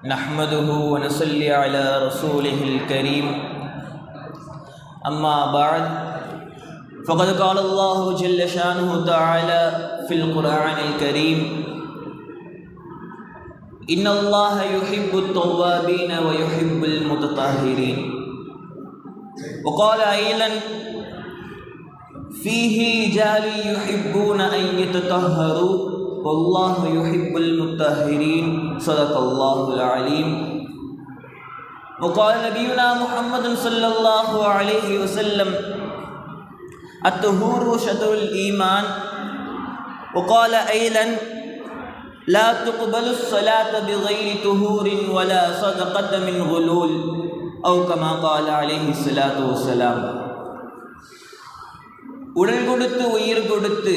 نحمده ونصلي على رسوله الكريم أما بعد فقد قال الله جل شانه تعالى في القرآن الكريم إن الله يحب التوابين ويحب المتطهرين وقال أيضا فيه رجال يحبون أن يتطهروا والله يحب المطهرين صدق الله العليم وقال نبينا محمد صلى الله عليه وسلم الطهور شطر الإيمان وقال أيضا لا تقبل الصلاة بغير طهور ولا صدقة من غلول أو كما قال عليه الصلاة والسلام. உடல் கொடுத்து உயிர் கொடுத்து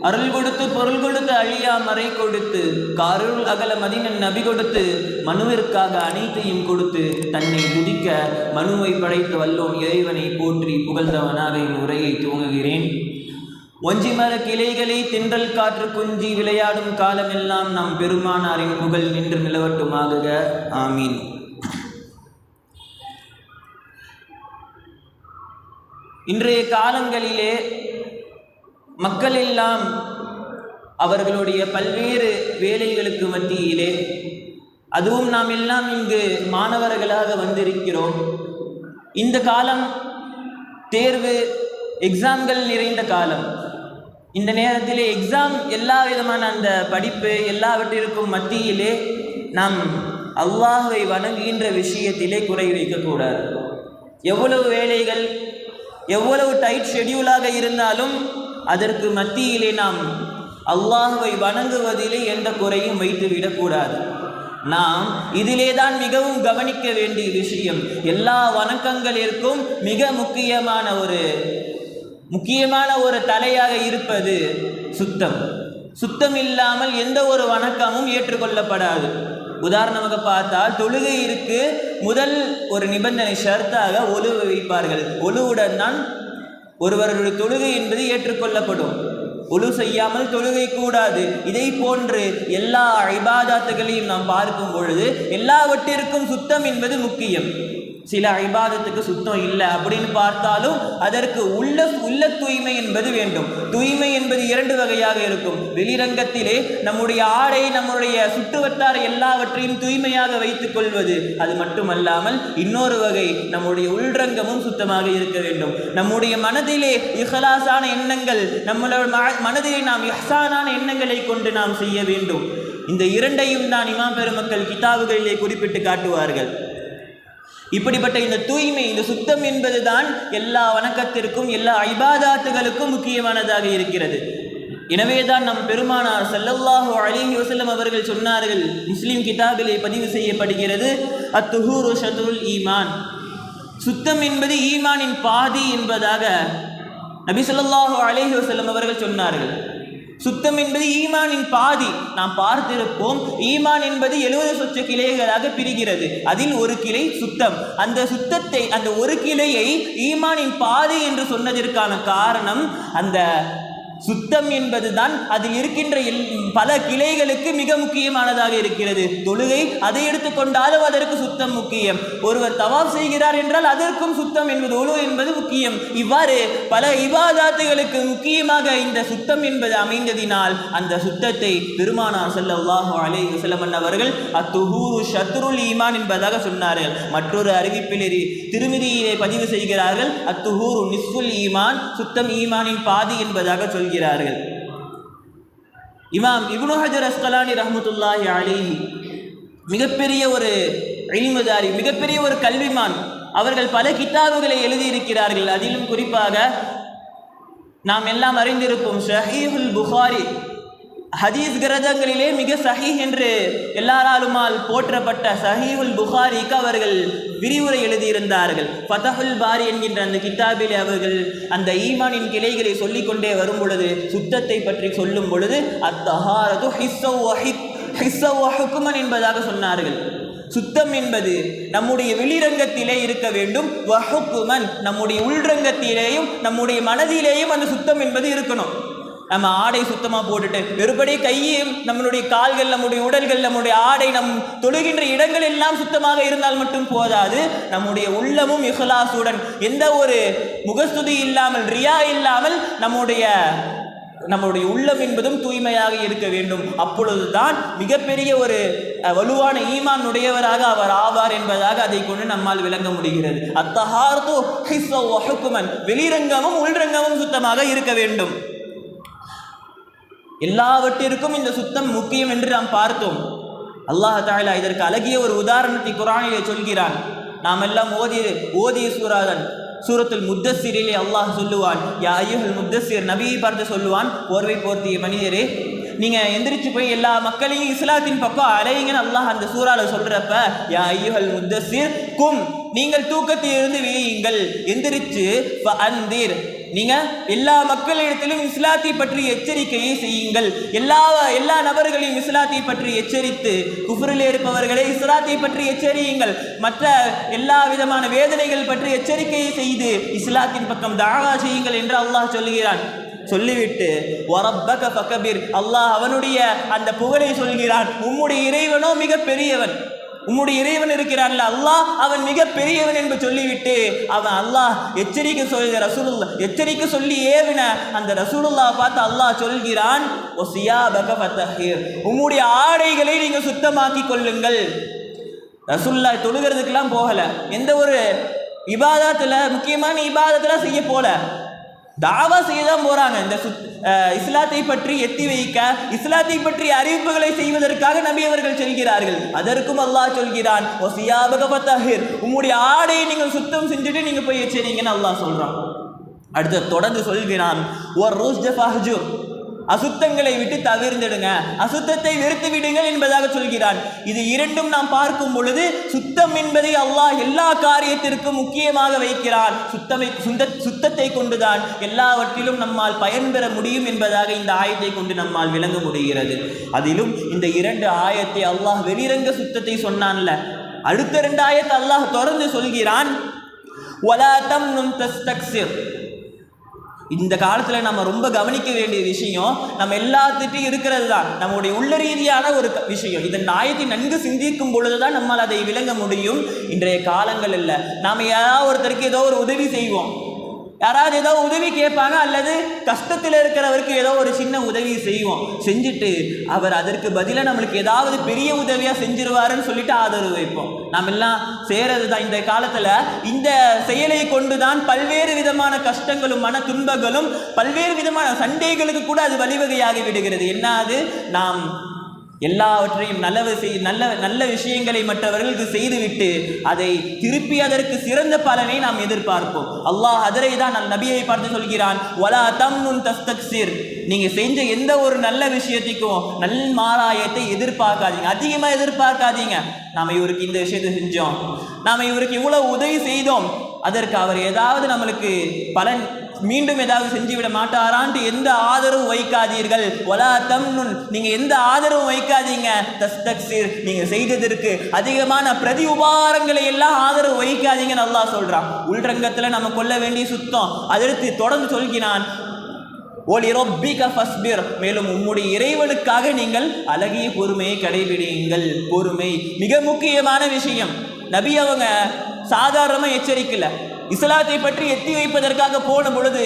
அருள் கொடுத்து பொருள் கொடுத்து அழியா மறை கொடுத்து காருள் அகல மதினன் நபி கொடுத்து மனுவிற்காக அனைத்தையும் கொடுத்து தன்னை துதிக்க மனுவை படைத்து வல்லோன் இறைவனை போற்றி புகழ்ந்தவனாக என் உரையை துவங்குகிறேன். ஒஞ்சி மர கிளைகளை தென்றல் காற்று குஞ்சி விளையாடும் காலமெல்லாம் நம் பெருமானாரின் புகழ் நின்று நிலவட்டுமாக. ஆமீன். இன்றைய காலங்களிலே மக்கள் எல்லாம் அவர்களுடைய பல்வேறு வேலைகளுக்கு மத்தியிலே, அதுவும் நாம் எல்லாம் இங்கு மாணவர்களாக வந்திருக்கிறோம். இந்த காலம் தேர்வு எக்ஸாம்கள் நிறைந்த காலம். இந்த நேரத்திலே எக்ஸாம் எல்லா விதமான அந்த படிப்பு எல்லாவற்றிற்கும் மத்தியிலே நாம் அல்லாஹ்வை வணங்குகின்ற விஷயத்திலே குறை வைக்கக்கூடாது. எவ்வளவு வேலைகள் எவ்வளவு டைட் ஷெடியூலாக இருந்தாலும் அதற்கு மத்தியிலே நாம் அல்லாஹ்வை வணங்குவதிலே எந்த குறையும் வைத்துவிடக்கூடாது. நாம் இதிலே தான் மிகவும் கவனிக்க வேண்டிய விஷயம். எல்லா வணக்கங்களிற்கும் மிக முக்கியமான ஒரு தலையாக இருப்பது சுத்தம். சுத்தம் இல்லாமல் எந்த ஒரு வணக்கமும் ஏற்றுக்கொள்ளப்படாது. உதாரணமாக பார்த்தால் தொழுகையிற்கு முதல் ஒரு நிபந்தனை ஷர்த்தாக ஒழுவு வைப்பார்கள். ஒழுவுடன் தான் ஒருவருடைய தொழுகை என்பது ஏற்றுக்கொள்ளப்படும். ஒழு செய்யாமல் தொழுகை கூடாது. இதை போன்று எல்லா இபாதத்துகளையும் நாம் பார்க்கும் பொழுது எல்லாவற்றிற்கும் சுத்தம் என்பது முக்கியம். சில இபாதத்துக்கு சுத்தம் இல்லை அப்படின்னு பார்த்தாலும் அதற்கு உள்ள தூய்மை என்பது வேண்டும். தூய்மை என்பது இரண்டு வகையாக இருக்கும். வெளிரங்கத்திலே நம்முடைய ஆடை நம்முடைய சுற்றுவட்டார எல்லாவற்றையும் தூய்மையாக வைத்துக் கொள்வது, அது மட்டுமல்லாமல் இன்னொரு வகை நம்முடைய உள்ரங்கமும் சுத்தமாக இருக்க வேண்டும். நம்முடைய மனதிலே இஹ்லாஸான எண்ணங்கள், நம்மளுடைய மனதிலே நாம் இஹ்சானான எண்ணங்களை கொண்டு நாம் செய்ய வேண்டும். இந்த இரண்டையும் தான் இமாம் பெருமக்கள் கிதாபுகளிலே குறிப்பிட்டு காட்டுவார்கள். இப்படிப்பட்ட இந்த தூய்மை, இந்த சுத்தம் என்பதுதான் எல்லா வணக்கத்திற்கும் எல்லா இபாதாத்துகளுக்கும் முக்கியமானதாக இருக்கிறது. எனவேதான் நம் பெருமானார் ஸல்லல்லாஹு அலைஹி வஸல்லம் அவர்கள் சொன்னார்கள், முஸ்லிம் கிதாபிலே பதிவு செய்யப்படுகிறது, அத்துஹூரு ஷத்ருல் ஈமான், சுத்தம் என்பது ஈமானின் பாதி என்பதாக நபி ஸல்லல்லாஹு அலைஹி வஸல்லம் அவர்கள் சொன்னார்கள். சுத்தம் என்பது ஈமானின் பாதி. நாம் பார்த்திருப்போம், ஈமான் என்பது 70 சொச்ச கிளைகளாக பிரிகிறது. அதில் ஒரு கிளை சுத்தம். அந்த சுத்தத்தை, அந்த ஒரு கிளையை ஈமானின் பாதி என்று சொன்னதற்கான காரணம், அந்த சுத்தம் என்பதுதான் அதில் இருக்கின்ற பல கிளைகளுக்கு மிக முக்கியமானதாக இருக்கிறது. தொழுகை அதை எடுத்துக்கொண்டாலும் அதற்கு சுத்தம் முக்கியம். ஒருவர் தவாப் செய்கிறார் என்றால் அதற்கும் சுத்தம் என்பது, ஒழு என்பது முக்கியம். இவ்வாறு பல இபாதாத்துகளுக்கு முக்கியமாக இந்த சுத்தம் என்பது அமைந்ததினால் அந்த சுத்தத்தை பெருமானார் ஸல்லல்லாஹு அலைஹி வஸல்லம் அவர்கள் அத்துஹூரு ஷத்ருல் ஈமான் என்பதாக சொன்னார்கள். மற்றொரு அறிவிப்பில் திருமிதியிலே பதிவு செய்கிறார்கள், அத்துஹூரு நிஸ்ஃபுல் ஈமான், சுத்தம் ஈமானின் பாதி என்பதாக சொல்கிறார்கள். இமாம் இப்னு ஹஜர் அஸ்கலானி ரஹ்மத்துல்லாஹி அலைஹி மிகப்பெரிய ஒரு இல்முதாரி, மிகப்பெரிய ஒரு கல்விமான். அவர்கள் பல கிதாபுகளை எழுதியிருக்கிறார்கள். அதிலும் குறிப்பாக நாம் எல்லாம் அறிந்திருப்போம் ஸஹீஹுல் புகாரி, ஹதீஸ் கிரந்தங்களிலே மிக சஹீஹ் என்று எல்லாராலுமால் போற்றப்பட்ட ஸஹீஹுல் புகாரிக்கு அவர்கள் விரிவுரை எழுதியிருந்தார்கள். ஃபதஹுல் பாரி என்கின்ற அந்த கிதாபிலே அவர்கள் அந்த ஈமானின் கிளைகளை சொல்லிக்கொண்டே வரும் பொழுது, சுத்தத்தை பற்றி சொல்லும் பொழுது அத்தஹாரது ஹிஸ்ஸவ் வ ஹுக்மன் என்பதாக சொன்னார்கள். சுத்தம் என்பது நம்முடைய வெளிரங்கத்திலே இருக்க வேண்டும். வஹுக்குமன், நம்முடைய உள்ரங்கத்திலேயும் நம்முடைய மனதிலேயும் அந்த சுத்தம் என்பது இருக்கணும். நம்ம ஆடை சுத்தமாக போட்டுட்டு வெறுபடி கையும் நம்மளுடைய கால்கள், நம்முடைய உடல்கள், நம்முடைய ஆடை, நம் தொழுகின்ற இடங்கள் எல்லாம் சுத்தமாக இருந்தால் மட்டும் போதாது. நம்முடைய உள்ளமும் இஹ்லாசுடன், எந்த ஒரு முகஸ்துதி இல்லாமல், ரியா இல்லாமல் நம்முடைய உள்ளம் என்பதும் தூய்மையாக இருக்க வேண்டும். அப்பொழுதுதான் மிகப்பெரிய ஒரு வலுவான ஈமான் உடையவராக அவர் ஆவார் என்பதாக அதை கொண்டு நம்மால் விளங்க முடிகிறது. அத்தஹார்து ஹிஸ்ஸ வ ஹுக்மன், வெளிரங்கமும் உள்ரங்கமும் சுத்தமாக இருக்க வேண்டும். எல்லாவற்றிற்கும் இந்த சுத்தம் முக்கியம் என்று நாம் பார்த்தோம். அல்லாஹ் தஆலா இதற்கு அழகிய ஒரு உதாரணத்தை குர்ஆனிலே சொல்கிறான். நாம் எல்லாம் ஓதிய சூரத்துல் முத்தஸ்ஸிரிலே அல்லாஹ் சொல்லுவான், யா அய்யுஹல் முத்தஸ்ஸிர், நபியை பார்த்து சொல்லுவான், போர்வை போர்த்திய மனிதரே, நீங்கள் எந்திரிச்சு போய் எல்லா மக்களையும் இஸ்லாத்தின் பக்கம் அலையுங்கன்னு அல்லாஹ் அந்த சூறால சொல்றப்ப, யா அய்யுஹல் முத்தஸ்ஸிர் கும், நீங்கள் தூக்கத்தில் இருந்து விழியுங்கள், எந்திரிச்சு ஃபஅன்திர், நீங்க எல்லா மக்களிடத்திலும் இஸ்லாத்தை பற்றி எச்சரிக்கையை செய்யுங்கள். எல்லா நபர்களையும் இஸ்லாத்தை பற்றி எச்சரித்து, குஃப்ரில் இருப்பவர்களை இஸ்லாத்தை பற்றி எச்சரியுங்கள், மற்ற எல்லா விதமான வேதனைகள் பற்றி எச்சரிக்கையை செய்து இஸ்லாத்தின் பக்கம் தாவா செய்யுங்கள் என்று அல்லாஹ் சொல்லுகிறான். சொல்லிவிட்டு வரப்பக ஃபகபிர், அல்லாஹ் அவனுடைய அந்த புகழை சொல்கிறான். உம்முடைய இறைவனோ மிக பெரியவன், உம்முடைய இறைவன் இருக்கிறான்ல அல்லாஹ், அவன் மிக பெரியவன் என்று சொல்லிவிட்டு அவன் அல்லாஹ் எச்சரிக்கை சொல்லி ஏவின அந்த ரசூலுல்லாஹ் பார்த்து அல்லாஹ் சொல்கிறான், உம்முடைய ஆடைகளை நீங்க சுத்தமாக்கி கொள்ளுங்கள். ரசூலுல்லாஹ் தொழுகிறதுக்கெல்லாம் போகல, எந்த ஒரு இபாதத்துல, முக்கியமான இபாதத்துல செய்ய போல, தாவா செய்ய தான் போறாங்க. இந்த இஸ்லாத்தை பற்றி எத்தி வைக்க, இஸ்லாத்தை பற்றி அறிவிப்புகளை செய்வதற்காக நபி அவர்கள் செல்கிறார்கள். அதற்கும் அல்லாஹ் சொல்கிறான், உம்முடைய ஆடையை நீங்கள் சுத்தம் செஞ்சுட்டு நீங்க போய் எச்சரிங்கன்னு அல்லாஹ் சொல்றான். அடுத்து தொடர்ந்து சொல்கிறான், அசுத்தங்களை விட்டு தவிர்ந்திடுங்க, அசுத்தத்தை வெறுத்து விடுங்கள் என்பதாக சொல்கிறான். இது இரண்டும் நாம் பார்க்கும் பொழுது சுத்தம் என்பதை அல்லாஹ் எல்லா காரியத்திற்கும் முக்கியமாக வைக்கிறான். சுத்தத்தை கொண்டுதான் எல்லாவற்றிலும் நம்மால் பயன்பெற முடியும் என்பதாக இந்த ஆயத்தை கொண்டு நம்மால் விளங்க முடிகிறது. அதிலும் இந்த 2 ஆயத்தை அல்லாஹ் வெளிரங்க சுத்தத்தை சொன்னான்ல, அடுத்த 2 ஆயத்தை அல்லாஹ் தொடர்ந்து சொல்கிறான், வலா தம்னுன் தஸ்தக்சிர். இந்த காலத்தில் நம்ம ரொம்ப கவனிக்க வேண்டிய விஷயம், நம்ம எல்லாத்திட்டையும் இருக்கிறது தான் நம்முடைய உள்ள ரீதியான ஒரு விஷயம். இதன் ஆயத்தை நன்கு சிந்திக்கும் பொழுதுதான் நம்மால் அதை விளங்க முடியும். இன்றைய காலங்கள் இல்லை, நாம் யாராவது ஒருத்தருக்கு ஏதோ ஒரு உதவி செய்வோம், யாராவது ஏதோ உதவி கேட்பாங்க, அல்லது கஷ்டத்தில் இருக்கிறவருக்கு ஏதோ ஒரு சின்ன உதவி செய்வோம், செஞ்சுட்டு அவர் அதற்கு பதிலாக நம்மளுக்கு ஏதாவது பெரிய உதவியாக செஞ்சிருவாருன்னு சொல்லிட்டு ஆதரவு வைப்போம். நாம் எல்லாம் செய்கிறது தான். இந்த காலத்தில் இந்த செயலை கொண்டு தான் பல்வேறு விதமான கஷ்டங்களும் மன துன்பங்களும் பல்வேறு விதமான சண்டைகளுக்கு கூட அது வழிவகையாகி விடுகிறது. என்ன அது, நாம் எல்லாவற்றையும் நல்ல விஷயங்களை மற்றவர்களுக்கு செய்துவிட்டு அதை திருப்பி அதற்கு சிறந்த பலனை நாம் எதிர்பார்ப்போம். அல்லாஹ் அதரை தான் நபியை பார்த்து சொல்கிறான், வலா தம்னுன் தஸ்தக்சிர், நீங்க செஞ்ச எந்த ஒரு நல்ல விஷயத்துக்கும் நல்மாராயத்தை எதிர்பார்க்காதீங்க, அதிகமாக எதிர்பார்க்காதீங்க. நாம் இவருக்கு இந்த விஷயத்தை செஞ்சோம், நாம் இவருக்கு இவ்வளவு உதவி செய்தோம், அதற்கு அவர் ஏதாவது நம்மளுக்கு பலன் மீண்டும் ஏதாவது செஞ்சுவிட மாட்டாரான்ட்டு எந்த ஆதரவும் வைக்காதீர்கள். வலா தம்னுன், நீங்க எந்த ஆதரவும் வைக்காதீங்க. தஸ்தக்சிர், நீங்க செய்ததற்கு அதிகமான பிரதி உபாரங்களை எல்லாம் ஆதரவு வைக்காதீங்கன்னு அல்லாஹ் சொல்றான். உள்ரங்கத்துல நம்ம கொள்ள வேண்டிய சுத்தம். அதற்கு தொடர்ந்து சொல்கிறான், ஒலி ரொப்பிக ஃபஸ்பிர், மேலும் உம்முடைய இறைவனுக்காக நீங்கள் அழகிய பொறுமையை கடைபிடியுங்கள். பொறுமை மிக முக்கியமான விஷயம். நபி அவங்க சாதாரணமாக எச்சரிக்கல, இஸ்லாத்தை பற்றி எத்தி வைப்பதற்காக போன பொழுது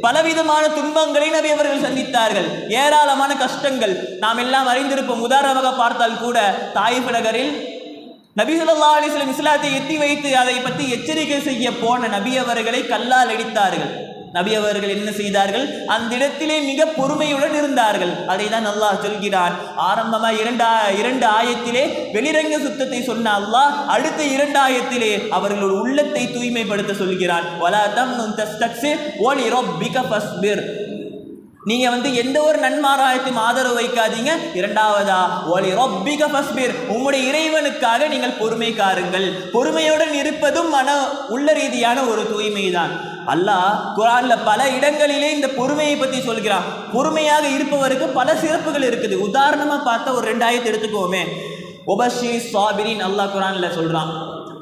பலவிதமான துன்பங்களை நபி அவர்கள் சந்தித்தார்கள், ஏராளமான கஷ்டங்கள் நாம் எல்லாம் அறிந்திருப்போம். உதாரணமாக பார்த்தால் கூட தாயிஃப் நகரில் நபி ஸல்லல்லாஹு அலைஹி வஸல்லம் இஸ்லாத்தை எத்தி வைத்து அதை பற்றி எச்சரிக்கை செய்ய போன நபி அவர்களை கல்லால் அடித்தார்கள். நபி அவர்கள் என்ன செய்தார்கள், அந்த இடத்திலே மிக பொறுமையுடன் இருந்தார்கள். அதை தான் அல்லாஹ் சொல்கிறான். ஆரம்பமாக 2 ஆயத்திலே வெளிரங்க சுத்தத்தை சொன்ன அல்லாஹ் அடுத்த 2 ஆயத்திலே அவர்களோட உள்ளத்தை தூய்மைப்படுத்த சொல்கிறான். வலா தம்னுன் தஸ்தக்சிர் வலி ரப்பிக ஃபஸ்பிர், நீங்க எந்த ஒரு நன்மாராயத்தையும் ஆதரவு வைக்காதீங்க. இரண்டாவதா வலி ரப்பிக ஃபஸ்பிர், உங்களுடைய இறைவனுக்காக நீங்கள் பொறுமை காருங்கள். பொறுமையுடன் இருப்பதும் உள்ள ரீதியான ஒரு தூய்மை தான். அல்லாஹ் குர்ஆன்ல பல இடங்களிலே இந்த பொறுமையை பற்றி சொல்கிறான். பொறுமையாக இருப்பவருக்கு பல சிறப்புகள் இருக்குது. உதாரணமாக பார்த்தா ஒரு 2 ஆயத்தை எடுத்துக்கோமே. ஒபஷிரி சாபிரின், அல்லாஹ் குர்ஆன்ல சொல்றான்,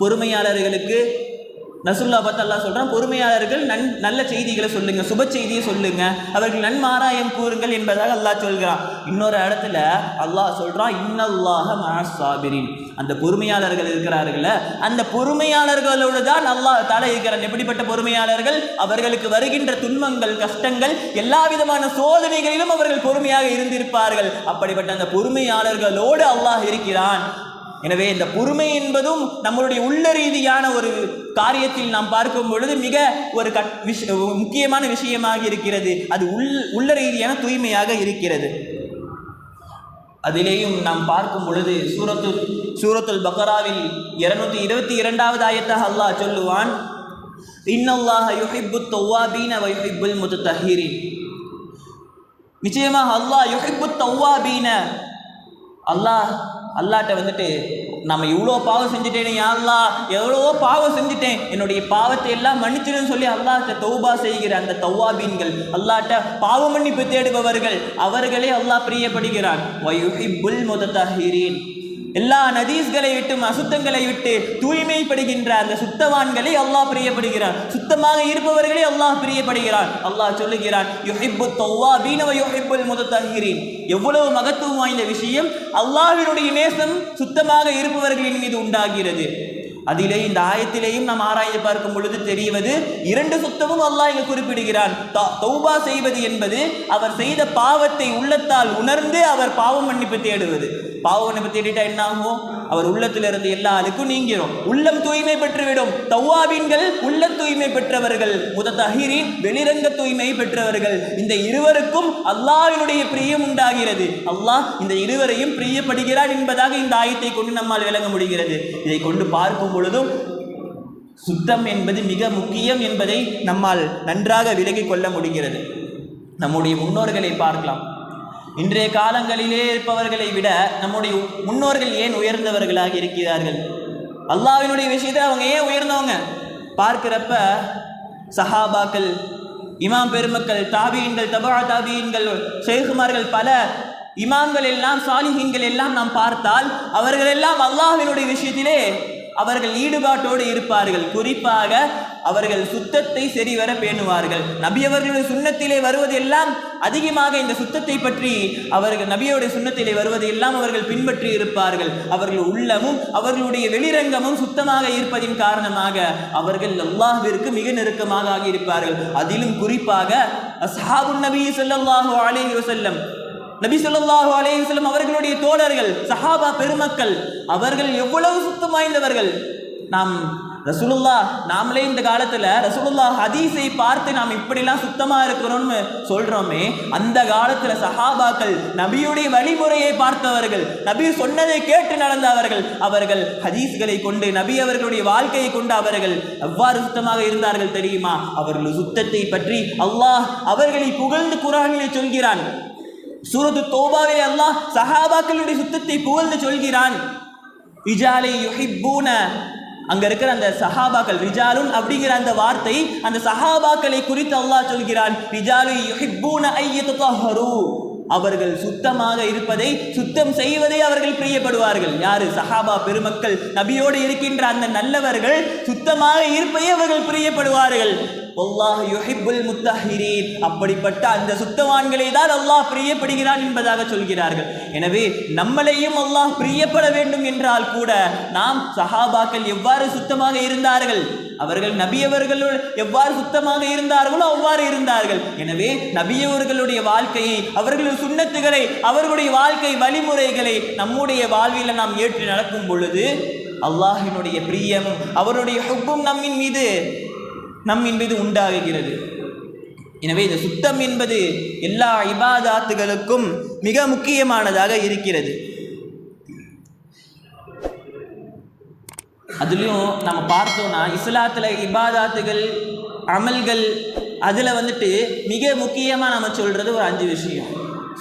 பொறுமையாளர்களுக்கு ரசூலுல்லாஹ் பார்த்து அல்லாஹ் சொல்றான், பொறுமையாளர்கள் நல்ல செய்திகளை சொல்லுங்க, சுப செய்தியை சொல்லுங்க, அவர்கள் நன்மாராயம் கூறுங்கள் என்பதாக அல்லாஹ் சொல்கிறான். இன்னொரு இடத்துல அல்லாஹ் சொல்றான், இன்னல்லாஹ மஅஸ் ஸாபிரீன். அந்த பொறுமையாளர்கள் இருக்கிறார்கள், அந்த பொறுமையாளர்களோடு தான் அல்லாஹ் தஆலா இருக்கிறான். எப்படிப்பட்ட பொறுமையாளர்கள்? அவர்களுக்கு வருகின்ற துன்பங்கள், கஷ்டங்கள், எல்லா விதமான சோதனைகளிலும் அவர்கள் பொறுமையாக இருந்திருப்பார்கள். அப்படிப்பட்ட அந்த பொறுமையாளர்களோடு அல்லாஹ் இருக்கிறான். எனவே இந்த பொறுமை என்பதும் நம்மளுடைய உள்ள ரீதியான ஒரு காரியத்தில் நாம் பார்க்கும் பொழுது மிக ஒரு முக்கியமான விஷயமாக இருக்கிறது. அது உள்ள ரீதியான தூய்மையாக இருக்கிறது. அதிலேயும் நாம் பார்க்கும் பொழுது சூரத்துல் பக்ராவில் 222வது ஆயத்தாக அல்லாஹ் சொல்லுவான், இன்னல்லாஹ யுஹிப்புத் தவ்வாபீன வ யுஹிப்புல் முத்தஹிரீன். நிச்சயமாக அல்லாஹ் யுஹிப்புத் தவ்வாபீன, அல்லாஹ்ட்ட வந்துட்டு நம்ம இவ்வளோ பாவம் செஞ்சுட்டேனே யா அல்லாஹ், எவ்வளவோ பாவம் செஞ்சுட்டேன், என்னுடைய பாவத்தை எல்லாம் மன்னிச்சிடுன்னு சொல்லி அல்லாஹ்ட்ட தௌபா செய்கிற அந்த தவ்வாபீன்கள், அல்லாஹ்ட்ட பாவ மன்னிப்பு தேடுபவர்கள், அவர்களே அல்லாஹ் பிரியப்படுகிறான். வயுஹிப்புல் முத்தஹிரீன். எல்லா நதீஸ்களை விட்டு, அசுத்தங்களை விட்டு தூய்மைப்படுகின்ற அந்த சுத்தவான்களை அல்லாஹ் பிரியப்படுகிறான். சுத்தமாக இருப்பவர்களே அல்லாஹ் பிரியப்படுகிறான். அல்லாஹ் சொல்லுகிறான், யுஹிப்புத் தவ்வாபீன வ யுஹிப்புல் முத்தஹிரீன். எவ்வளவு மகத்துவம் வாய்ந்த விஷயம்! அல்லாஹ்வினுடைய நேசம் சுத்தமாக இருப்பவர்களின் மீது உண்டாகிறது. அதிலே இந்த ஆயத்திலேயும் நாம் ஆராய்ந்து பார்க்கும் பொழுது தெரிவது, 2 சுத்தமும் அல்லாஹ் இங்கு குறிப்பிடுகிறான். தௌபா செய்வது என்பது அவர் செய்த பாவத்தை உள்ளத்தால் உணர்ந்து அவர் பாவ மன்னிப்பு தேடுவது. பாவ மன்னிப்பு தேடிட்டா என்ன ஆகும்? அவர் உள்ளத்திலிருந்து எல்லா அழுக்கும் நீங்கிரும், உள்ளம் தூய்மை பெற்றுவிடும். தவ்வாபீன்கள் உள்ள தூய்மை பெற்றவர்கள், முத்தஹிரீன் வெளிரங்க தூய்மை பெற்றவர்கள். இந்த இருவருக்கும் அல்லாஹ்வினுடைய பிரியம் உண்டாகிறது. அல்லாஹ் இந்த இருவரையும் பிரியப்படுகிறான் என்பதாக இந்த ஆயத்தை கொண்டு நம்மால் விளங்க முடிகிறது. இதை கொண்டு பார்க்கும் பொழுதும் சுத்தம் என்பது மிக முக்கியம் என்பதை நம்மால் நன்றாக விலகிக் கொள்ள முடிகிறது. நம்முடைய முன்னோர்களை பார்க்கலாம். இன்றைய காலங்களிலே இருப்பவர்களை விட நம்முடைய முன்னோர்கள் ஏன் உயர்ந்தவர்களாக இருக்கிறார்கள்? அல்லாஹ்வினுடைய விஷயத்தில் அவங்க ஏன் உயர்ந்தவங்க? பார்க்கிறப்ப சஹாபாக்கள், இமாம் பெருமக்கள், தாபீன்கள், தபா தாபீன்கள், ஷேகுமார்கள், பல இமாம்கள் எல்லாம், சாலிஹீன்கள் எல்லாம் நாம் பார்த்தால் அவர்கள் எல்லாம் அல்லாஹ்வினுடைய விஷயத்திலே அவர்கள் ஈடுபாட்டோடு இருப்பார்கள். குறிப்பாக அவர்கள் சுத்தத்தை சரிவர பேணுவார்கள். நபி அவர்களுடைய சுன்னத்திலே வருவதெல்லாம் அதிகமாக இந்த சுத்தத்தை பற்றி அவர்கள் நபியோடைய சுன்னத்திலே வருவதெல்லாம் அவர்கள் பின்பற்றி இருப்பார்கள். அவர்கள் உள்ளமும் அவர்களுடைய வெளிரங்கமும் சுத்தமாக இருப்பதின் காரணமாக அவர்கள் அல்லாஹ்விற்கு மிக நெருக்கமாக ஆகியிருப்பார்கள். அதிலும் குறிப்பாக அஸ்ஹாபுன் நபி ஸல்லல்லாஹு அலைஹி வஸல்லம், நபி ஸல்லல்லாஹு அலைஹி வஸல்லம் அவர்களுடைய தோழர்கள், சஹாபா பெருமக்கள், அவர்கள் எவ்வளவு சுத்தம் வாய்ந்தவர்கள்! நாமளே இந்த காலத்துல ரசூலுல்லாஹ் ஹதீஸை பார்த்து நாம் இப்படிலாம் சுத்தமா இருக்கிறோம்னு சொல்றோமே, அந்த காலத்துல சஹாபாக்கள் நபியுடைய வழிமுறையை பார்த்தவர்கள், நபி சொன்னதை கேட்டு நடந்தவர்கள். அவர்கள் ஹதீஸ்களை கொண்டு, நபி அவர்களுடைய வாழ்க்கையை கொண்டு அவர்கள் எவ்வாறு சுத்தமாக இருந்தார்கள் தெரியுமா? அவர்கள் சுத்தத்தை பற்றி அல்லாஹ் அவர்களை புகழ்ந்து குர்ஆனிலே சொல்கிறான். சூரத்து தௌபாவிலே அல்லாஹ் சஹாபாக்களுடைய சுத்தத்தை புகழ்ந்து சொல்கிறான். ரிஜாலை யுஹிப்பூன, அங்க இருக்கிற அந்த சஹாபாக்கள், ரிஜாலுன் அப்படிங்கிற அந்த வார்த்தை அந்த சஹாபாக்களை குறித்து அல்லாஹ் சொல்கிறான். ரிஜாலு யுஹிப்பூன ஐயத்தஹரு, அவர்கள் சுத்தமாக இருப்பதை, சுத்தம் செய்வதை அவர்கள் பிரியப்படுவார்கள். யாரு? சஹாபா பெருமக்கள், நபியோடு இருக்கின்ற அந்த நல்லவர்கள் சுத்தமாக இருப்பதை அவர்கள் பிரியப்படுவார்கள். அல்லாஹ் யுஹிப்புல் முத்தஹிரீன், அப்படிப்பட்ட அந்த சுத்தவான்களை தான் அல்லாஹ் பிரியப்படுகிறான் என்பதாக சொல்கிறார்கள். எனவே நம்மளையும் அல்லாஹ் பிரியப்பட வேண்டும் என்றால் கூட நாம் சஹாபாக்கள் எவ்வாறு சுத்தமாக இருந்தார்கள், அவர்கள் நபியவர்களுள் எவ்வாறு சுத்தமாக இருந்தார்களோ அவ்வாறு இருந்தார்கள். எனவே நபியவர்களுடைய வாழ்க்கையை, அவர்களுடைய சுன்னத்துகளை, அவர்களுடைய வாழ்க்கை வழிமுறைகளை நம்முடைய வாழ்வில் நாம் ஏற்று நடக்கும் பொழுது அல்லாஹ்வினுடைய பிரியமும் அவருடைய ஹுப்பும் நம்மின் மீது உண்டாகுகிறது. எனவே இந்த சுத்தம் என்பது எல்லா இபாதாத்துகளுக்கும் மிக முக்கியமானதாக இருக்கிறது. அதுலேயும் நம்ம பார்த்தோம்னா இஸ்லாத்தில் இபாதாத்துகள், அமல்கள், அதில் வந்துட்டு மிக முக்கியமாக நம்ம சொல்கிறது ஒரு 5 விஷயம்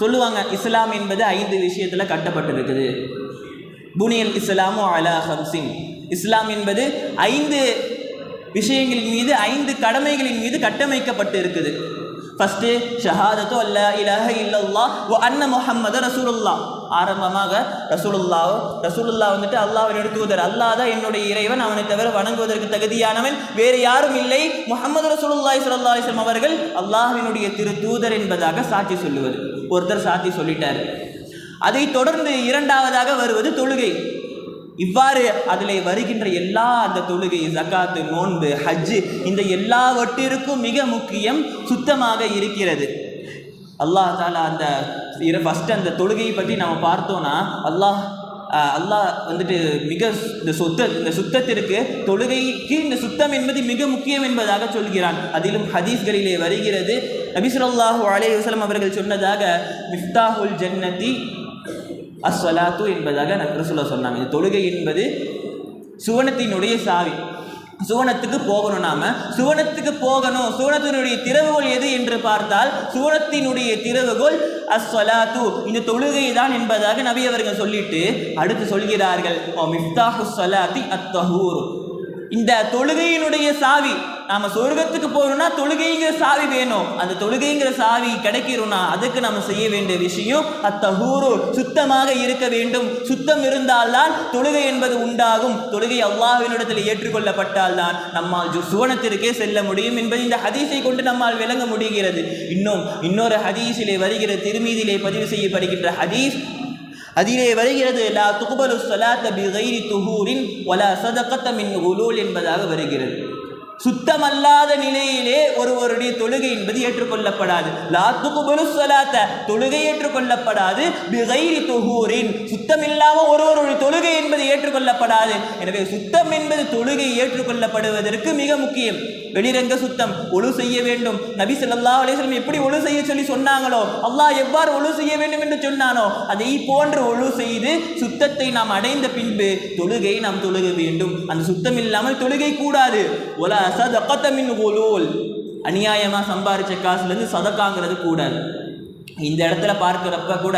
சொல்லுவாங்க. இஸ்லாம் என்பது 5 விஷயத்தில் கட்டப்பட்டிருக்குது. புனியல் இஸ்லாமு அலா ஹம்சின், இஸ்லாம் என்பது 5 விஷயங்களின் மீது, 5 கடமைகளின் மீது கட்டமைக்கப்பட்டு இருக்குது. ஃபர்ஸ்ட் ஷஹாதத்து அல்லா இலாஹ இல்லல்லாஹ் வ அன்ன முஹம்மது ரசூலுல்லாஹ், ஆரம்பமாக ரசூலுல்லாஹ் வந்துட்டு அல்லாஹ்வினுடைய தூதர், அல்லாஹ் தான் என்னுடைய இறைவன், அவனை தவிர வணங்குவதற்கு தகுதியானவன் வேறு யாரும் இல்லை, முஹம்மது ரசூலுல்லாஹி ஸல்லல்லாஹு அலைஹி வஸல்லம் அவர்கள் அல்லாஹ்வினுடைய திரு தூதர் என்பதாக சாட்சி சொல்லுவது. ஒருத்தர் சாட்சி சொல்லிட்டார். அதை தொடர்ந்து இரண்டாவதாக வருவது தொழுகை. இவ்வாறு அதில் வருகின்ற எல்லா அந்த தொழுகை, ஜகாத்து, நோன்பு, ஹஜ்ஜு, இந்த எல்லாவற்றிற்கும் மிக முக்கியம் சுத்தமாக இருக்கிறது. அல்லாஹ் தாலா அந்த ஃபஸ்ட்டு அந்த தொழுகையை பற்றி நம்ம பார்த்தோன்னா அல்லாஹ் வந்துட்டு மிக இந்த சுத்தத்திற்கு, தொழுகைக்கு இந்த சுத்தம் என்பது மிக முக்கியம் என்பதாக சொல்கிறான். அதிலும் ஹதீஸ்களிலே வருகிறது, நபி ஸல்லல்லாஹு அலைஹி வஸல்லம் அவர்கள் சொன்னதாக, மிஃப்தாஹுல் ஜன்னதி அஸ்ஸலாத்து என்பதாக ரசூலுல்லாஹ் சொன்னாங்க. இந்த தொழுகை என்பது சுவனத்தினுடைய சாவி. சுவனத்துக்கு போகணும், நாம சுவனத்துக்கு போகணும். சுவனத்தினுடைய திறவுகோல் எது என்று பார்த்தால் சுவனத்தினுடைய திறவுகோல் அஸ்ஸலாத்து, இந்த தொழுகை தான் என்பதாக நபி அவர்கள் சொல்லிட்டு அடுத்து சொல்கிறார்கள், மிஃப்தாஹுஸ் ஸலாத்தி அத்-தஹூர், இந்த தொழுகையினுடைய சாவி. நாம சொர்க்கத்துக்கு போகணும்னா தொழுகைங்கிற சாவி வேணும். அந்த தொழுகைங்கிற சாவி கிடைக்கிறோம்னா அதுக்கு நம்ம செய்ய வேண்டிய விஷயம் அத்தஹூரு, சுத்தமாக இருக்க வேண்டும். சுத்தம் இருந்தால்தான் தொழுகை என்பது உண்டாகும். தொழுகை அல்லாஹ்வினிடத்தில் ஏற்றுக்கொள்ளப்பட்டால் தான் நம்மால் சுவனத்திற்கே செல்ல முடியும் என்பது இந்த ஹதீஸை கொண்டு நம்மால் விளங்க முடிகிறது. இன்னொரு ஹதீஸிலே வருகிற, திருமீதியிலே பதிவு செய்யப்படுகின்ற ஹதீஸ், அதிலே வருகிறது, லா துக்பலு ஸலாத்த பிகைரி துஹூரின் வலா ஸதகத மின் குலூல் என்பதாக வருகிறது. சுத்தமல்லாத நிலையிலே ஒருவருடைய தொழுகை என்பது ஏற்றுக்கொள்ளப்படாது. லா துக்பலு ஸலாத்த, தொழுகை ஏற்றுக்கொள்ளப்படாது. பிகைரி துஹூரின், சுத்தம் இல்லாமல் ஒருவருடைய தொழுகை என்பது ஏற்றுக்கொள்ளப்படாது. எனவே சுத்தம் என்பது தொழுகை ஏற்றுக்கொள்ளப்படுவதற்கு மிக முக்கியம். வெளிரங்க சுத்தம், ஒழு செய்ய வேண்டும். நபி ஸல்லல்லாஹு அலைஹி வஸல்லம் எப்படி ஒழு செய்ய சொல்லி சொன்னாங்களோ, அல்லாஹ் எவ்வாறு ஒழு செய்ய வேண்டும் என்று சொன்னானோ அதை போன்று ஒழு செய்து சுத்தத்தை நாம் அடைந்த பின்பு தொழுகை நாம் தொழுக வேண்டும். அந்த சுத்தம் இல்லாமல் தொழுகை கூடாது. ஒலா ஸதகத மின் குலூல், அநியாயமா சம்பாரிச்ச காசுலேருந்து சதக்காங்கிறது கூடாது. இந்த இடத்துல பார்க்கிறப்ப கூட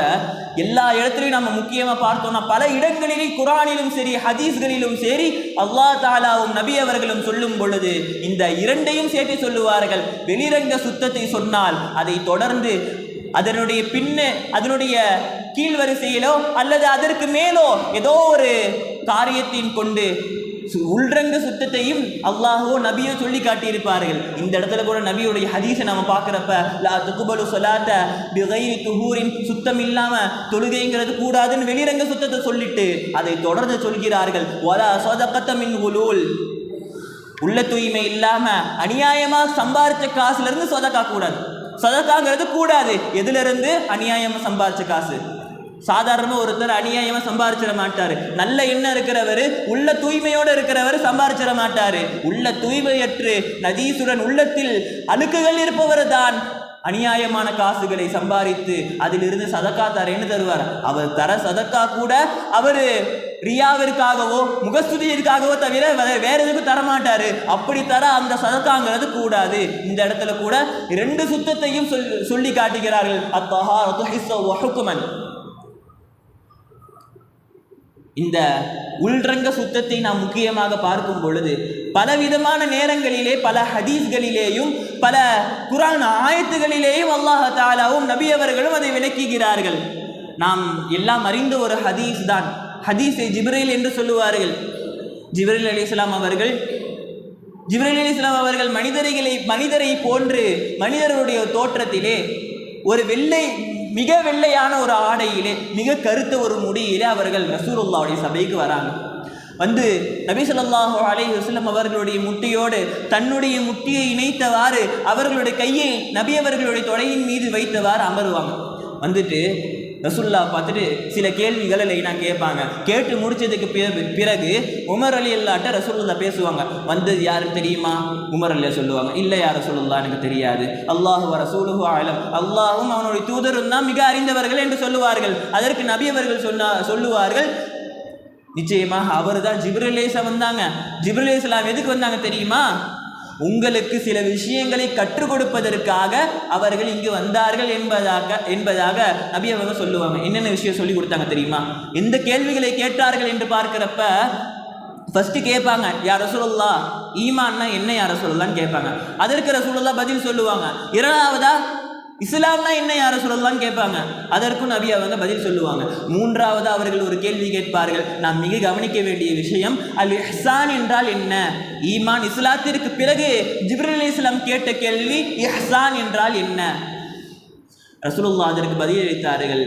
எல்லா இடத்துலையும் நம்ம முக்கியமாக பார்த்தோம்னா பல இடங்களிலே குர்ஆனிலும் சரி ஹதீஸ்களிலும் சரி அல்லாஹ் தாலாவும் நபி அவர்களும் சொல்லும் பொழுது இந்த இரண்டையும் சேர்த்து சொல்லுவார்கள். வெளிரங்க சுத்தத்தை சொன்னால் அதை தொடர்ந்து அதனுடைய அதனுடைய கீழ்வரிசையிலோ அல்லது அதற்கு மேலோ ஏதோ ஒரு காரியத்தின் கொண்டு உள்ரங்க சுத்தத்தையும் அல்லாஹோ நபியோ சொல்லி காட்டியிருப்பார்கள். இந்த இடத்துல கூட நபியுடைய ஹதீஸை நம்ம பார்க்குறப்ப, லா துக்பலு ஸலாத்த பிகைரி துஹூரின், சுத்தம் இல்லாம தொழுகைங்கிறது கூடாதுன்னு வெளிரங்க சுத்தத்தை சொல்லிட்டு அதை தொடர்ந்து சொல்கிறார்கள், வலா ஸதகத மின் குலூல், உள்ள தூய்மை இல்லாம அநியாயமா சம்பாரிச்ச காசுல இருந்து சதகா கூடாது. சதகாங்கிறது கூடாது. எதுல இருந்து? அநியாயமா சம்பாரிச்ச காசு. சாதாரணமாக ஒருத்தர் அநியாயமாக சம்பாரிச்சிட மாட்டார். நல்ல எண்ணம் இருக்கிறவர், உள்ள தூய்மையோடு இருக்கிறவர் சம்பாரிச்சிட மாட்டார். உள்ள தூய்மையற்று நதீசுடன் உள்ளத்தில் அழுக்குகள் இருப்பவர் தான் அநியாயமான காசுகளை சம்பாதித்து அதிலிருந்து சதக்கா தரேன்னு தருவார். அவர் தர சதக்கா கூட அவர் ரியாவிற்காகவோ முகஸ்துதியிற்காகவோ தவிர வேற எதுக்கும் தரமாட்டாரு. அப்படி தர அந்த சதக்காங்கிறது கூடாது. இந்த இடத்துல கூட ரெண்டு சுத்தத்தையும் சொல்லி காட்டுகிறார்கள். அத்தஹாரத்து ஹிஸ்ஸ வ ஹுக்மன், இந்த உள்ரங்க சுத்தத்தை நாம் முக்கியமாக பார்க்கும் பொழுது பலவிதமான நேரங்களிலே பல ஹதீஸ்களிலேயும் பல குர்ஆன் ஆயத்துகளிலேயும் அல்லாஹ் தஆலாவும் நபி அவர்களும் அதை விளக்குகிறார்கள். நாம் எல்லாம் அறிந்த ஒரு ஹதீஸ் தான் ஹதீஸை ஜிப்ரீல் என்று சொல்லுவார்கள். ஜிப்ரீல் அலைஹிஸ்ஸலாம் அவர்கள் மனிதரை போன்று மனிதருடைய தோற்றத்திலே ஒரு மிக வெள்ளையான ஒரு ஆடையிலே மிக கருத்த ஒரு முடியிலே அவர்கள் ரசூலுல்லாஹ்வுடைய சபைக்கு வராங்க. வந்து நபி ஸல்லல்லாஹு அலைஹி வஸல்லம் அவர்களுடைய முட்டியோடு தன்னுடைய முட்டியை இணைத்தவாறு அவர்களுடைய கையை நபி அவர்களுடைய தொடையின் மீது வைத்தவாறு அமருவாங்க. வந்துட்டு ரசூலுல்லாஹ் பார்த்துட்டு சில கேள்விகளை லைனாக கேட்பாங்க. கேட்டு முடிச்சதுக்கு பிறகு உமர் அலி அல்லாட்ட ரசூலுல்லாஹ் பேசுவாங்க. வந்தது யாருன்னு தெரியுமா? உமர் அலியா சொல்லுவாங்க, இல்லை யார் ரசூலுல்லாஹ் எனக்கு தெரியாது. அல்லாஹு வ ரசூலுஹு அலம், அல்லாஹும் அவனுடைய தூதரும் தான் மிக அறிந்தவர்கள் என்று சொல்லுவார்கள். அதற்கு நபி அவர்கள் சொல்லுவார்கள், நிச்சயமாக அவர் தான் ஜிப்ரீல் அலைஹிஸ்ஸலாம் வந்தாங்க. ஜிப்ரீல் அலைஹிஸ்ஸலாம் எதுக்கு வந்தாங்க தெரியுமா? உங்களுக்கு சில விஷயங்களை கற்றுக் கொடுப்பதற்காக அவர்கள் இங்கு வந்தார்கள் என்பதாக நபி அவர்கள் சொல்லுவாங்க. என்னென்ன விஷயம் சொல்லி கொடுத்தாங்க தெரியுமா? எந்த கேள்விகளை கேட்டார்கள் என்று பார்க்கிறப்ப ஃபர்ஸ்ட் கேட்பாங்க, யார் ரசூலுல்லாஹ் ஈமான்னா என்ன யார் ரசூலுல்லாஹ்னு கேட்பாங்க. அதற்கு ரசூலுல்லாஹ் பதில் சொல்லுவாங்க. இரண்டாவதா இஸ்லாம்னா என்ன யார சொல்லலாம்னு கேட்பாங்க. அதற்கும் நபி அவங்க பதில் சொல்லுவாங்க. மூன்றாவது அவர்கள் ஒரு கேள்வி கேட்பார்கள். நாம் மிக கவனிக்க வேண்டிய விஷயம், அல் இஹ்சான் என்றால் என்ன? ஈமான் இஸ்லாத்திற்கு பிறகு ஜிப்ரீல் அலைஹிஸ்ஸலாம் கேட்ட கேள்வி இஹ்சான் என்றால் என்ன? ரசூலுல்லாஹ் அதற்கு பதிலளித்தார்கள்,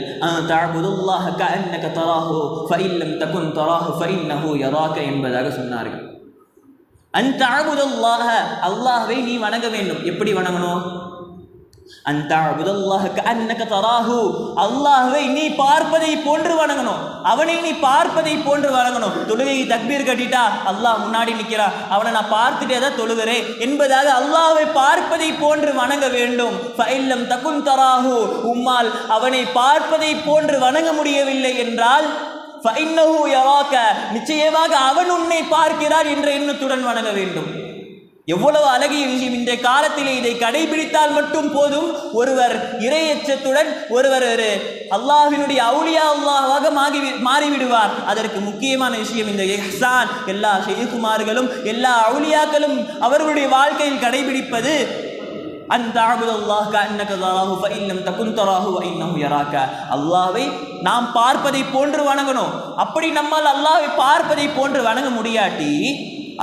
தஅபுதுல்லாஹ கஅன்னக தராஹு ஃபஇன் லம் தகுன் தராஹு ஃபஇன்னஹு யராக என்பதாக சொன்னார்கள். அன்த அபுதுல்லாஹ, அல்லாஹ்வை நீ வணங்க வேண்டும். எப்படி வணங்கணும்? அன்த அபுதுல்லாஹ கஅன்னக தராஹு, அல்லாஹ்வை நீ பார்ப்பதை போன்று வணங்கணும். அவனை நீ பார்ப்பதை போன்று வணங்கணும். தொழுகை தக்பீர் கட்டிட்டா அல்லாஹ் முன்னாடி நிற்கிறான், அவனை நான் பார்த்துட்டே தான் தொழுகிறேன் என்பதாக அல்லாஹ்வை பார்ப்பதை போன்று வணங்க வேண்டும். ஃபஇன் லம் தகுன் தராஹு, உம்மால் அவனை பார்ப்பதை போன்று வணங்க முடியவில்லை என்றால் ஃபஇன்னஹு யராக, நிச்சயமாக அவன் உன்னை பார்க்கிறான் என்ற எண்ணத்துடன் வணங்க வேண்டும். எவ்வளவு அழகிய விஷயம்! இன்றைய காலத்திலே இதை கடைபிடித்தால் மட்டும் போதும், ஒருவர் இறையச்சத்துடன் ஒருவர் அல்லாஹ்வினுடைய அவுலியா அல்லாஹ்வாக மாறிவிடுவார். அதற்கு முக்கியமான விஷயம் இந்த இஹ்சான். எல்லா ஷைகுமார்களும் எல்லா அவுலியாக்களும் அவர்களுடைய வாழ்க்கையில் கடைபிடிப்பது அன் தஅபுதுல்லாஹ கஅன்னக தராஹு ஃபஇன் லம் தகுன் தராஹு ஃபஇன்னஹு யராக. அல்லாஹ்வை நாம் பார்ப்பதை போன்று வணங்கணும். அப்படி நம்மால் அல்லாஹ்வை பார்ப்பதை போன்று வணங்க முடியாட்டி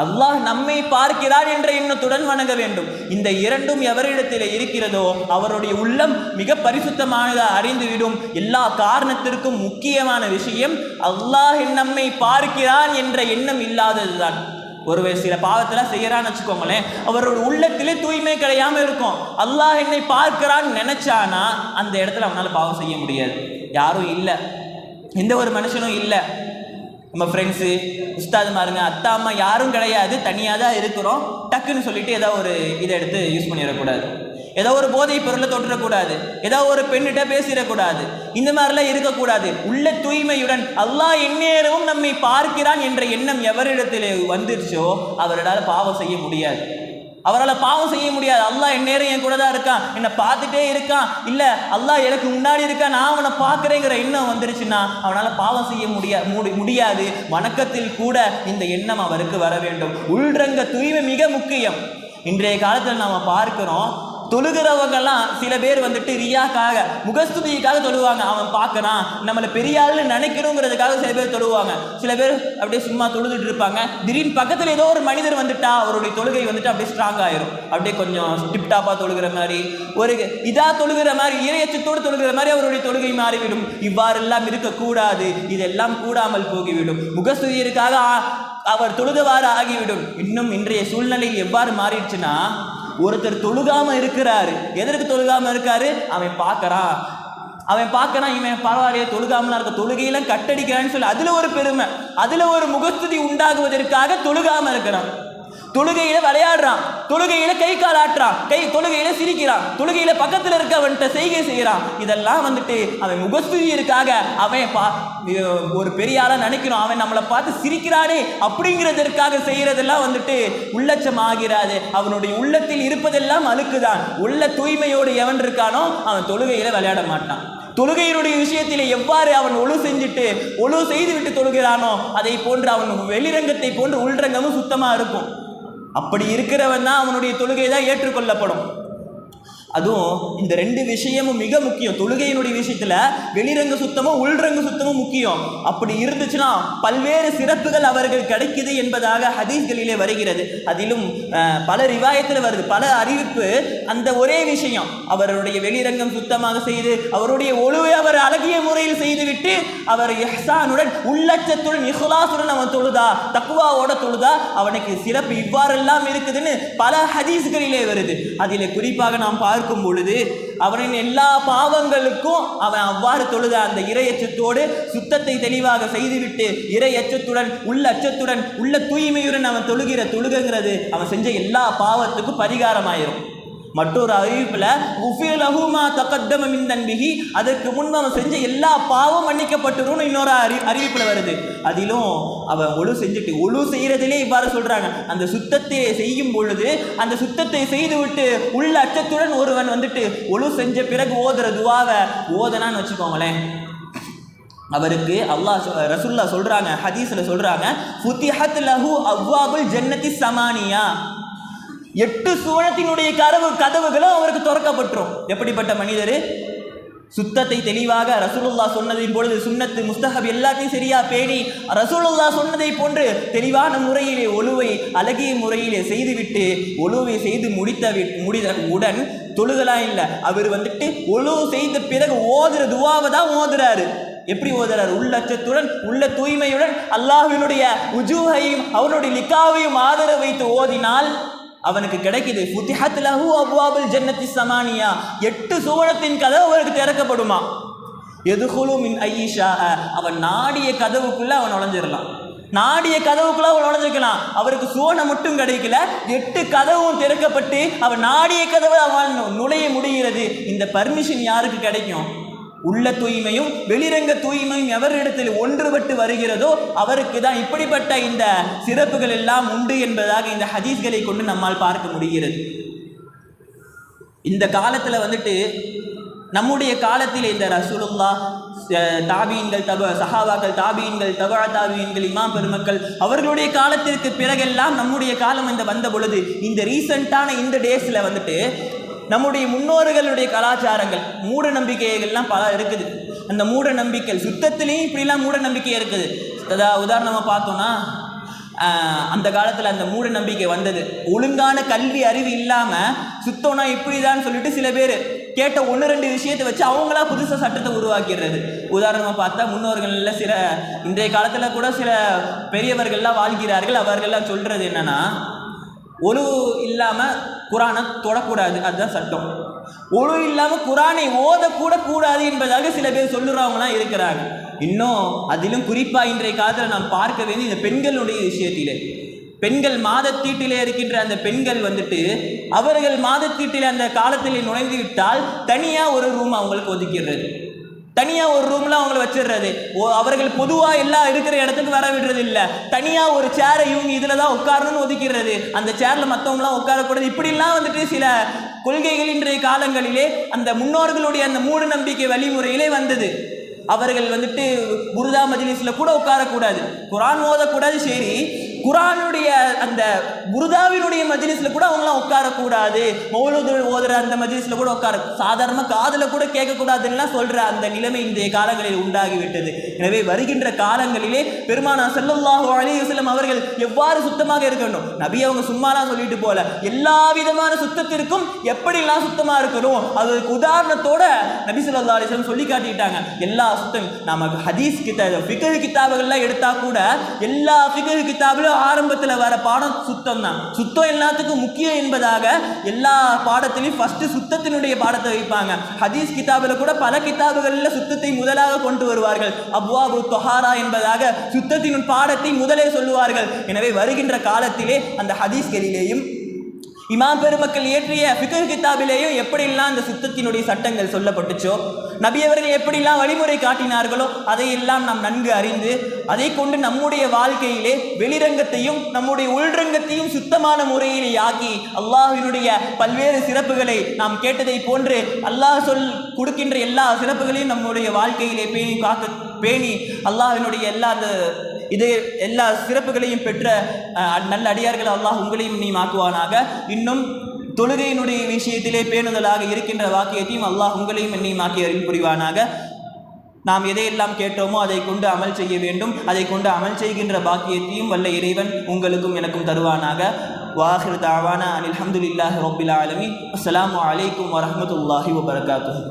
அல்லாஹ் நம்மை பார்க்கிறார் என்ற எண்ணத்துடன் வணங்க வேண்டும். இந்த இரண்டும் எவரிடத்தில் இருக்கிறதோ அவருடைய உள்ளம் மிக பரிசுத்தமானதாக அறிந்துவிடும். எல்லா காரணத்திற்கும் முக்கியமான விஷயம் அல்லாஹ் நம்மை பார்க்கிறான் என்ற எண்ணம் இல்லாததுதான். ஒருவர் சில பாவத்தெல்லாம் செய்யறான்னு வச்சுக்கோங்களேன், அவரோட உள்ளத்திலே தூய்மை கிடையாம இருக்கும். அல்லாஹ் என்னை பார்க்கிறான்னு நினைச்சானா அந்த இடத்துல அவனால பாவம் செய்ய முடியாது. யாரும் இல்லை, எந்த ஒரு மனுஷனும் இல்லை. நம்ம ஃப்ரெண்ட்ஸு, உஸ்தாதுமாருங்க, அத்தா அம்மா யாரும் கிடையாது, தனியாக தான் இருக்கிறோம். டக்குன்னு சொல்லிட்டு ஏதோ ஒரு இதை எடுத்து யூஸ் பண்ணிடக்கூடாது, ஏதோ ஒரு போதை பொருளை தொட்டுறக்கூடாது, ஏதோ ஒரு பெண்ணிட்ட பேசிடக்கூடாது. இந்த மாதிரிலாம் இருக்கக்கூடாது. உள்ள தூய்மையுடன் அல்லாஹ் எந்நேரமும் நம்மை பார்க்கிறான் என்ற எண்ணம் எவரிடத்தில் வந்துருச்சோ அவரால் பாவம் செய்ய முடியாது. அவரால் பாவம் செய்ய முடியாது. அல்லாஹ் எந்நேரம் என் கூட தான் இருக்கான், என்னை பார்த்துட்டே இருக்கான், இல்லை அல்லாஹ் எனக்கு முன்னாடி இருக்கான், நான் அவனை பார்க்குறேங்கிற எண்ணம் வந்துருச்சுன்னா அவனால் பாவம் செய்ய முடியாது. வணக்கத்தில் கூட இந்த எண்ணம் அவருக்கு வர வேண்டும். உள்ரங்க தூய்மை மிக முக்கியம். இன்றைய காலத்தில் நாம் பார்க்கிறோம், தொழுகிறவங்கெல்லாம் சில பேர் வந்துட்டு ரியாக்காக, முகஸ்துதிக்காக தொழுவாங்க. அவன் பார்க்கறான், நம்மளை பெரிய ஆள்னு நினைக்கணுங்கிறதுக்காக சில பேர் தொழுவாங்க. சில பேர் அப்படியே சும்மா தொழுதுட்டு இருப்பாங்க. திடீர்னு பக்கத்தில் ஏதோ ஒரு மனிதர் வந்துட்டா அவருடைய தொழுகை வந்துட்டு அப்படியே ஸ்ட்ராங் ஆயிரும். அப்படியே கொஞ்சம் டிப்டாப்பாக தொழுகிற மாதிரி, ஒரு இதா தொழுகிற மாதிரி, இறையச்சத்தோடு தொழுகிற மாதிரி அவருடைய தொழுகை மாறிவிடும். இவ்வாறெல்லாம் இருக்கக்கூடாது. இதெல்லாம் கூடாமல் போகிவிடும். முகஸ்துதியருக்காக அவர் தொழுதவாறு ஆகிவிடும். இன்னும் இன்றைய சூழ்நிலையில் எவ்வாறு மாறிடுச்சுன்னா, ஒருத்தர் தொழுகாம இருக்கிறாரு. எதற்கு தொழுகாம இருக்காரு? அவன் பார்க்கறான், இவன் பரவாயில்லையே தொழுகாமலாம் இருக்க, தொழுகையெல்லாம் கட்டடிக்கிறான்னு சொல்லி அதுல ஒரு பெருமை, அதுல ஒரு முகஸ்துதி உண்டாகுவதற்காக தொழுகாம இருக்கிறான். தொழுகையில விளையாடுறான், தொழுகையில கை கால் ஆட்டுறான், தொழுகையில சிரிக்கிறான், தொழுகையில பக்கத்தில் இருக்கவன்கிட்ட செய்கை செய்யறான். இதெல்லாம் வந்துட்டு அவன் முகஸ்துதியருக்காக அவன் ஒரு பெரிய ஆளா நினைக்கணும், அவன் நம்மளை பார்த்து சிரிக்கிறானே அப்படிங்கிறதற்காக செய்யறதெல்லாம் வந்துட்டு உள்ளச்சம் ஆகிறாது. அவனுடைய உள்ளத்தில் இருப்பதெல்லாம் அழுக்குதான். உள்ள தூய்மையோடு எவன் இருக்கானோ அவன் தொழுகையில விளையாட மாட்டான். தொழுகையினுடைய விஷயத்திலே எவ்வாறு அவன் ஒழு செய்து விட்டு தொழுகிறானோ அதை போன்று அவன் வெளிரங்கத்தை போன்று உள்ரங்கமும் சுத்தமா இருக்கும். அப்படி இருக்கிறவன் தான் அவனுடைய தொழுகை தான் ஏற்றுக்கொள்ளப்படும். அதுவும் இந்த ரெண்டு விஷயமும் மிக முக்கியம். தொழுகையினுடைய விஷயத்துல வெளிரங்க சுத்தமும் உள்ரங்க சுத்தமும் முக்கியம். அப்படி இருந்துச்சுன்னா பல்வேறு சிறப்புகள் அவர்கள் கிடைக்குது என்பதாக ஹதீஸ்களிலே வருகிறது. அதிலும் பல ரிவாயத்தில் வருது, பல அறிவிப்பு. அந்த ஒரே விஷயம், அவருடைய வெளிரங்கம் சுத்தமாக செய்து அவருடைய ஒழுவை அவர் அழகிய முறையில் செய்துவிட்டு அவர் இஹ்சானுடன் உள்ளச்சத்துடன் இஹ்லாசுடன் அவன் தொழுதா, தக்வாவோட தொழுதா, அவனுக்கு சிறப்பு இவ்வாறெல்லாம் இருக்குதுன்னு பல ஹதீஸ்களிலே வருது. அதிலே குறிப்பாக நாம் பார்க்கும் பொழுது அவனின் எல்லா பாவங்களுக்கும் அவன் அவ்வாறு தொழுத அந்த இறையச்சத்தோடு சுத்தத்தை தெளிவாக செய்துவிட்டு இறையச்சத்துடன் உள்ள அச்சத்துடன் உள்ள தூய்மையுடன் அவன் தொழுகிறது அவன் செஞ்ச எல்லா பாவத்துக்கும் பரிகாரமாயிரும். மற்றொரு அறிவிப்புல அதற்கு முன்பு அவன் செஞ்ச எல்லா பாவம் மன்னிக்கப்பட்டுரும் இன்னொரு அறிவிப்புல வருது. அதிலும் அவன் ஒழு செஞ்சுட்டு, ஒழு செய்யறதிலே இவ்வாறு சொல்றாங்க, அந்த சுத்தத்தை செய்யும் பொழுது அந்த சுத்தத்தை செய்து விட்டு உள்ள அச்சத்துடன் ஒருவன் வந்துட்டு ஒழு செஞ்ச பிறகு ஓதுற துவாவை ஓதனான்னு வச்சுக்கோங்களேன், அவருக்கு அல்லாஹ் ரசூல்லா சொல்றாங்க, ஹதீஸ்ல சொல்றாங்க, ஃபுத்திஹத் லஹு அப்வாபுல் ஜன்னத்தி ஸமானியா, 8 சுவனத்தினுடைய கதவுகளும் அவருக்கு திறக்கப்பட்டுரும். எப்படிப்பட்ட மனிதர்? சுத்தத்தை தெளிவாக ரசூலுல்லாஹ் சொன்னதை பொழுது சுன்னத்து முஸ்தஹப் எல்லாத்தையும் சரியா பேணி ரசூலுல்லாஹ் சொன்னதை போன்று தெளிவான முறையிலே ஒழுவை அழகிய முறையிலே செய்துவிட்டு ஒழுவை செய்து முடித்தவுடன் தொழுகலாம் இல்லை, அவர் ஒழுவு செய்த பிறகு ஓதுற துவாவை தான் ஓதுறாரு. எப்படி ஓதுறாரு? உள்ளச்சத்துடன் உள்ள தூய்மையுடன் அல்லாஹ்வினுடைய உஜூஹையும் அவனுடைய லிகாவையும் ஆதரவு வைத்து ஓதினால் அவனுக்கு கிடைக்குது. ஃபுதிஹத் லஹு அப்வாபுல் ஜன்னத்தி ஸமானியா, 8 சுவனத்தின் கதவு அவருக்கு திறக்கப்படுமா. யதுகுலு மின் ஐஷா, அவன் நாடிய கதவுக்குள்ள அவன் நுழைஞ்சிடலாம். நாடிய கதவுக்குள்ள அவன் நுழைஞ்சிக்கலாம். அவருக்கு சுவனம் மட்டும் கிடைக்கல, 8 கதவும் திறக்கப்பட்டு அவன் நாடிய கதவை அவன் நுழைய முடிகிறது. இந்த பர்மிஷன் யாருக்கு கிடைக்கும்? உள்ள தூய்மையும் வெளிரங்க தூய்மையும் எவரிடத்தில் ஒன்றுபட்டு வருகிறதோ அவருக்கு தான் இப்படிப்பட்ட இந்த சிறப்புகள் எல்லாம் உண்டு என்பதாக இந்த ஹதீஸ்களை கொண்டு நம்மால் பார்க்க முடிகிறது. இந்த காலத்தில் நம்முடைய காலத்தில் இந்த ரசூலுல்லாஹ், தாபீன்கள், சஹாபாக்கள், தாபீன்கள், தபா தாபீன்கள், இமாம் பெருமக்கள் அவர்களுடைய காலத்திற்கு பிறகெல்லாம் நம்முடைய காலம் வந்த பொழுது இந்த ரீசெண்டான இந்த டேஸில் நம்முடைய முன்னோர்களுடைய கலாச்சாரங்கள், மூட நம்பிக்கைகள்லாம் பல இருக்குது. அந்த மூட நம்பிக்கை சுத்தத்திலையும் இப்படிலாம் மூட நம்பிக்கை இருக்குது. உதாரணமாக பார்த்தோன்னா, அந்த காலத்தில் அந்த மூட நம்பிக்கை வந்தது. ஒழுங்கான கல்வி அறிவு இல்லாமல் சுத்தம்னா இப்படி தான் சொல்லிட்டு சில பேர் கேட்ட 1-2 விஷயத்தை வச்சு அவங்களா புதுசாக சட்டத்தை உருவாக்கிடுறது. உதாரணமாக பார்த்தா முன்னோர்களில் சில இன்றைய காலத்தில் கூட சில பெரியவர்கள்லாம் வாழ்கிறார்கள். அவர்கள்லாம் சொல்கிறது என்னன்னா, ஒழு இல்லாமல் குரானை தொடக்கூடாது, அதுதான் சட்டம். ஒழு இல்லாமல் குரானை ஓதக்கூட கூடாது என்பதாக சில பேர் சொல்லுறவங்களாம் இருக்கிறாங்க. இன்னும் அதிலும் குறிப்பாக இன்றைய காலத்தில் நாம் பார்க்க வேண்டிய இந்த பெண்களுடைய விஷயத்திலே, பெண்கள் மாதத்தீட்டிலே இருக்கின்ற அந்த பெண்கள் அவர்கள் மாதத்தீட்டில் அந்த காலத்தில் நுழைந்து விட்டால் தனியாக ஒரு ரூம் அவங்களுக்கு ஒதுக்கிடுறது, தனியாக ஒரு ரூமில் அவங்கள வச்சிடுறது. அவர்கள் பொதுவாக எல்லாம் இருக்கிற இடத்துக்கு வர விடுறது இல்லை. தனியாக ஒரு சேரை இவங்க இதில் தான் உட்காரணும்னு ஒதுக்கிடுறது. அந்த சேரில் மற்றவங்களாம் உட்காரக்கூடாது. இப்படிலாம் சில கொள்கைகள் இன்றைய காலங்களிலே அந்த முன்னோர்களுடைய அந்த மூட நம்பிக்கை வழிமுறையிலே வந்தது. அவர்கள் புருதா மஜ்லிஸில் கூட உட்காரக்கூடாது, குரான் ஓதக்கூடாது. சரி, குரானுடைய அந்த புருதாவினுடைய மஜ்லிஸில் கூட அவங்களாம் உட்காரக்கூடாது. மௌலூது ஓதுற அந்த மஜ்லிஸில் கூட சாதாரணமாக காதில் கூட கேட்கக்கூடாதுன்னா சொல்கிற அந்த நிலைமை இன்றைய காலங்களில் உண்டாகிவிட்டது. எனவே வருகின்ற காலங்களிலே பெருமானார் ஸல்லல்லாஹு அலைஹி வஸல்லம் அவர்கள் எவ்வாறு சுத்தமாக இருக்கணும், நபி அவங்க சும்மாலாம் சொல்லிட்டு போல, எல்லா விதமான சுத்தத்திற்கும் எப்படிலாம் சுத்தமாக இருக்கணும் அதுக்கு உதாரணத்தோட நபி ஸல்லல்லாஹு அலைஹி வஸல்லம் சொல்லி காட்டிட்டாங்க. எல்லா சுத்தம் நமக்கு ஹதீஸ் ஃபிக்ஹ் கிதாபுகள்லாம் எடுத்தா கூட எல்லா ஃபிக்ஹ் கிதாபிலும் ஆரம்பத்தில் வர பாடம் சுத்தம் தான். சுத்தம் எல்லாத்துக்கும் முக்கியம் என்பதாக எல்லா பாடத்திலையும் ஃபர்ஸ்ட் சுத்தத்தினுடைய பாடத்தை வைப்பாங்க. ஹதீஸ் கிதாபில் கூட பல கிதாபுகளில் சுத்தத்தை முதலாக கொண்டு வருவார்கள். அப்வாபு தொஹாரா என்பதாக சுத்தத்தின் பாடத்தை முதலே சொல்லுவார்கள். எனவே வருகின்ற காலத்திலே அந்த ஹதீஸ்களிலேயும் இமாம் பெருமக்கள் இயற்றிய ஃபிக்ஹ் கிதாபிலேயும் எப்படியெல்லாம் அந்த சுத்தத்தினுடைய சட்டங்கள் சொல்லப்பட்டுச்சோ, நபி அவர்கள் எப்படிலாம் வழிமுறை காட்டினார்களோ அதையெல்லாம் நாம் நன்கு அறிந்து அதை கொண்டு நம்முடைய வாழ்க்கையிலே வெளிரங்கத்தையும் நம்முடைய உள்ரங்கத்தையும் சுத்தமான முறையிலே ஆக்கி அல்லாஹ்வினுடைய பல்வேறு சிறப்புகளை நாம் கேட்டதை போன்று அல்லாஹ் கொடுக்கின்ற எல்லா சிறப்புகளையும் நம்முடைய வாழ்க்கையிலே பேணி அல்லாஹ்வினுடைய எல்லா சிறப்புகளையும் பெற்ற நல்ல அடியார்கள் அல்லாஹ் உங்களையும் நீ ஆக்குவானாக. இன்னும் தொழுகையினுடைய விஷயத்திலே பேணுதலாக இருக்கின்ற வாக்கியத்தையும் அல்லாஹ் உங்களையும் என்னையும் ஆக்கி அருள் புரிவானாக. நாம் எதையெல்லாம் கேட்டோமோ அதை கொண்டு அமல் செய்ய வேண்டும். அதை கொண்டு அமல் செய்கின்ற பாக்கியத்தையும் வல்ல இறைவன் உங்களுக்கும் எனக்கும் தருவானாக. வாஹிர் தாவானா அனில் ஹம்துலில்லாஹி ரப்பில் ஆலமீன். அஸ்ஸலாமு அலைக்கும் வரஹ்மத்துல்லாஹி வபரகாத்துஹு.